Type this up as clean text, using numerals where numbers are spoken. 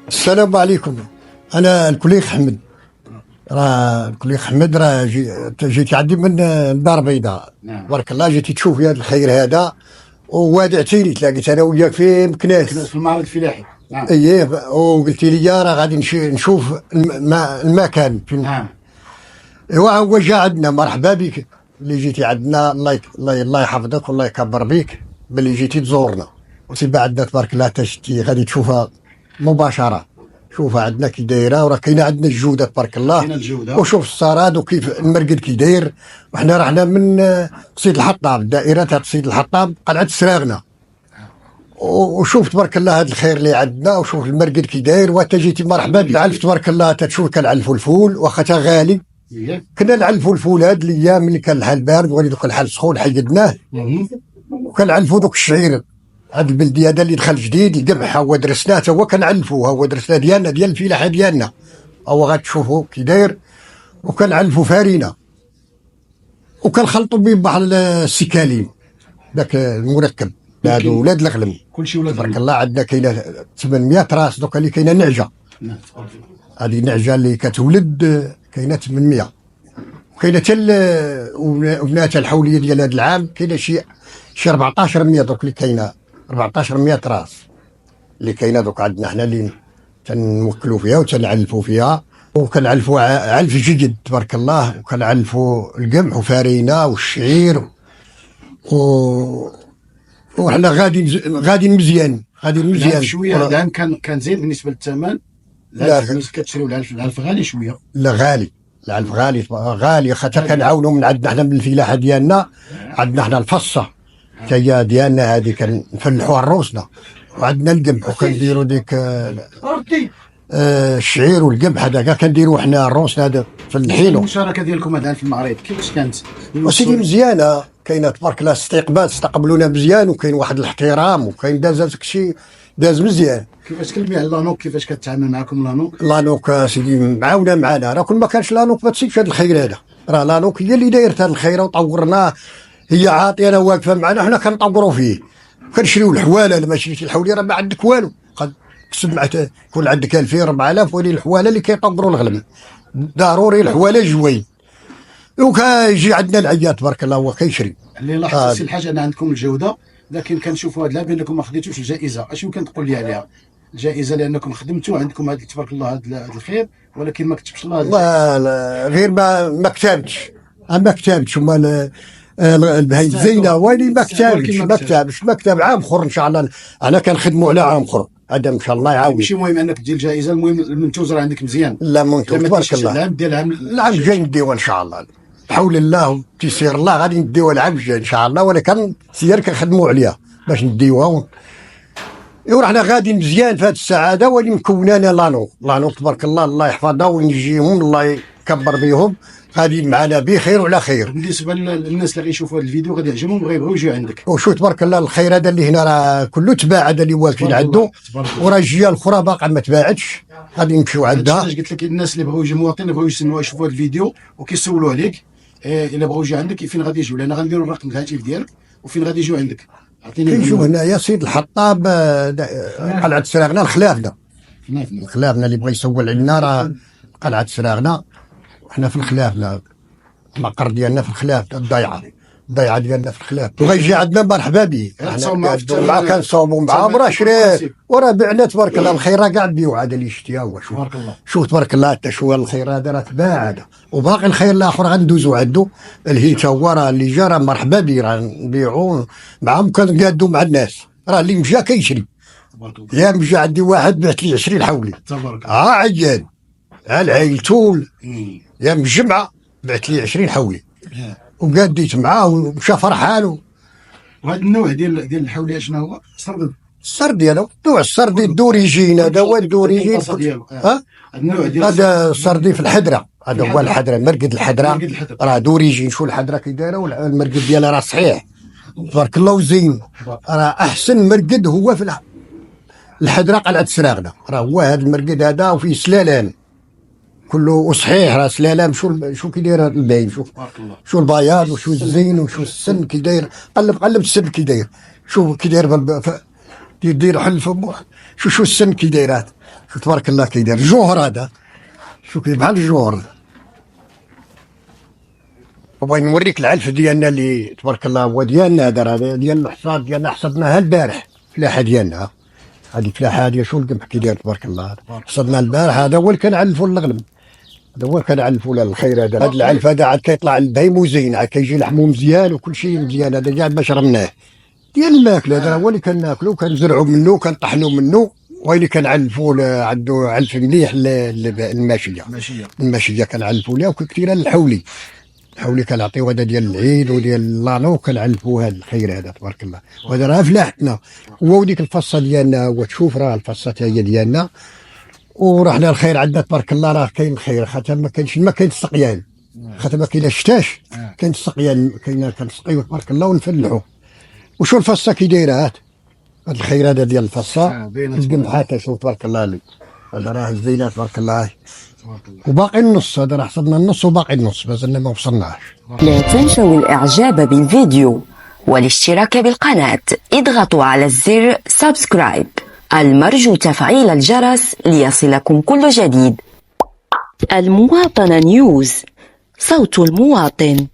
السلام عليكم. انا الكليخ حمد. الكليخ حمد جيت عندي من الدار البيضاء. نعم. بارك الله جيتي تشوف هذا الخير هذا ووادعتيني تلاقيت انا وياك في مكناس في المعرض الفلاحي. نعم. اييه وقلتي لي راه غادي نشوف المكان فين. نعم. ايوا هو جا عندنا. مرحبا بك اللي جيتي عندنا. الله يحفظك والله يكبر بك باللي جيتي تزورنا. وسيبا عندنا تبارك الله تشتي غادي تشوفها مباشره. شوفها عندنا كي دايره وراه كاينه عندنا الجوده تبارك الله. كاينه الجوده. وشوف الصراد وكيف المرقد كي داير. وحنا رحنا من قصيد الحطاب، دائره تاع قصيد الحطاب قلعه السراغنه. وشوف تبارك الله هذا الخير اللي عندنا وشوف المرقد كي داير. وانت جيتي مرحبا بالعلف تبارك الله. تشوف كنعلفوا الفول واخا تا غالي. كنا نعلفوا الفول هاد الايام اللي كان الحال بارد ولي دوك الحال سخون حيدناه. وكنعلفوا دوك الشعير. هاد البلديه هذا اللي دخل جديد القمح هو درسناه تا هو كنعلفوه. هو درسناه ديالنا ديال الفلاحه ديالنا. هو غتشوفوا كي داير. وكنعلفوا فارينه وكنخلطوا به بحال السكالين داك المركب. هادو ولاد الغلم كلشي ولاد تبارك الله. عندنا كاينه 800 راس. دوكا اللي كاينه نعجه. هذه نعجه اللي كتولد كاينه 800. وكاينه حتى وبناتها الحوليه ديال هذا العام كاينه شي 1400 دوك اللي كاينه 1400 راس اللي كاينه دوك عندنا حنا اللي تنوكلوا فيها وتنعلفوا فيها. وكنعلفوا علف جيد تبارك الله. وكنعلفوا القمح وفارينه والشعير وحنا غاديين مزيان. شويه الان كان زين بالنسبه للثمن. لا كتشريو العلف غالي شويه. لا غالي. العلف غالي خاطر كنعاونوا من عندنا حنا من الفلاحه ديالنا. عندنا حنا الفصه هي ديالنا هذه كنفلحوها لروسنا. وعندنا القمح وكنديروا ديك الشعير والقمح هذاك كنديروا حنا روسنا هذا فلحينو. المشاركه ديالكم هذا في المعرض كيفاش كانت؟ وسيدي مزيانه. كاينه تبارك الله استقبلونا مزيان. وكاين واحد الاحترام وكاين داز داكشي داز مزيان. كيفاش كنبيع لانوك؟ كيفاش كتعامل معكم لانوك سيدي معاونه معنا. راه كون ما كانش لانوك ما تسيبش هذا الخير هذا. راه لانوك هي اللي دايرت هذا الخير وطورناه. هي عاطينا واقفه معنا حنا كنطوروا فيه. كنشريو الحواله. لما شريتي الحوليه راه ما عندك والو. قد تكسب مع يكون عندك 2000 4000 ولي الحواله اللي كيطوروا الغلم. ضروري الحواله جوين. وكيجي عندنا العيات تبارك الله هو كيشري. اللي لاحظت الحاجه ان عندكم الجوده. لكن كنشوفوا هذا العام بانكم ما خديتوش الجائزه. اش يمكن تقول لي عليها الجائزه؟ لانكم خدمتوا عندكم هذا تبارك الله هذا الخير ولكن ما كتبش الله. لا غير ما كتبتش. ما كتبتش. هما البهايم زينه ويلي ما كتبش عام اخر ان شاء الله. انا كنخدموا على عام اخر هذا ان شاء الله يعاون. ماشي مهم انك دير الجائزه. المهم المنتوج راه عندك مزيان. لا منتوج تبارك الله. العام الجاي نديوها ان شاء الله بحول الله وتيسير الله. غادي نديوها العام الجاي ان شاء الله. ولكن سير كنخدموا عليها باش نديوها. وراحنا غادي مزيان في هذه السعاده. ولي مكونانا لانو تبارك الله. الله يحفظها وينجيهم الله يكبر بهم. غادي معنا بخير وعلى خير. بالنسبه للناس اللي غيشوفوا هذا الفيديو غادي يعجبهم وغيبغيو يجيو عندك. وشو تبارك الله الخير هذا اللي هنا راه كله تباع. هذا اللي واقفين عنده. وراه الجهه الاخرى باقا ما تباعتش. غادي نمشيو عندها. علاش قلت لك الناس اللي بغاو يجيو المواطنين بغاو يشوفوا هذا الفيديو وكيسولوا عليك. الا بغاو يجيو عندك فين غادي يجيو؟ لان غنديروا الرقم الهاتف ديالك وفين غادي يجيو عندك. عطيني. كيجيو هنايا سيد الحطاب قلعه سراغنا الخلافنا اللي بغى يسول عندنا راه قلعه سراغنا. وحنا في الخلافنا المقر ديالنا في الخلافنا الضيعه. الضيعه ديالنا في الخلاف، وغيجي عندنا مرحبا به. تصوم معاه في مع كنصوموا معاه وراه شريت وراه بعنا تبارك الله. الخير كاع بيو عاد اللي شتيها هو. شوف تبارك الله. شوف تبارك الله حتى شو الخير هذا راه تباع هذا، وباقي الخير الاخر غندوزو عنده. الهيتا هو راه اللي جا راه مرحبا به، راه نبيعو معاهم كنقادو مع الناس. راه اللي مشى كيشري. تبارك الله. يا مشى عندي واحد بعت لي 20 حولي تبارك الله. عيان العيلتو يا من الجمعه بعت لي 20 حولي وقاديت معاه ومشى فرحان. وهذا النوع ديال الحوليه شنو هو؟ سرد. السردي هذا نوع السردي الدوريجين، هذا هو الدوريجين. النوع ديال هذا السردي في الحدره، هذا هو الحدره، مرقد الحدره راه دوريجين. شو الحدره كي دايره والمرقد ديالها راه صحيح تبارك الله وزين. راه احسن مرقد هو في الحدره قلعه سراغنا، راه هو هذا المرقد هذا وفيه سلالان كله صحيح. راه سلالام شو كي داير الباين. شوف شو البياض وشو الزين وشو السن كي داير. قلب السن كي داير. شوف كي داير دير حل فمه. شو السن كي دايرات. شو تبارك الله كي داير الجوهر هذا. شو كي بحال الجوهر. بغيت نوريك العلف ديالنا اللي تبارك الله هو ديالنا هذا ديال الحصاد ديالنا. حصدناها البارح الفلاحه ديالنا. هذه الفلاحه هذه شو القمح كي داير تبارك الله. حصدنا البارح. هذا هو اللي كنعلفوا للغنم، هذا هو كنعلفوا للخير. هذا العلف هذا عاد كيطلع البهيم وزين، عاد كيجي لحمه مزيان وكل شيء مزيان. هذا كاع باش رمناه ديال الماكله. هذا هو اللي كناكلو كنزرعوا منه وكنطحنوا منه، واللي كنعلفوا عنده علف مليح الماشيه كنعلفوا لها. وكثير الحولي كنعطيو هذا ديال العيد وديال لانو كنعلفوا هذا الخير هذا تبارك الله. وهذا راه فلاحتنا هو وديك الفصه ديالنا. وتشوف راه الفصه هي ديالنا ورحنا الخير عندنا تبارك الله. راه كاين الخير خاطر ما كاينش الماء، كاين السقيان خاطر ما كاين الشتاش، كاين السقيان كنسقيو تبارك الله ونفلحوا. وشو الفصه كي دايره هاد الخير هذا ديال الفصه القمحات. شوف تبارك الله هذا راه الزينات تبارك الله. وباقي النص هذا راه حصدنا النص وباقي النص مازلنا ما وصلناش. لا تنسوا الاعجاب بالفيديو والاشتراك بالقناة. اضغطوا على الزر سبسكرايب. المرجو تفعيل الجرس ليصلكم كل جديد. المواطنة نيوز، صوت المواطن.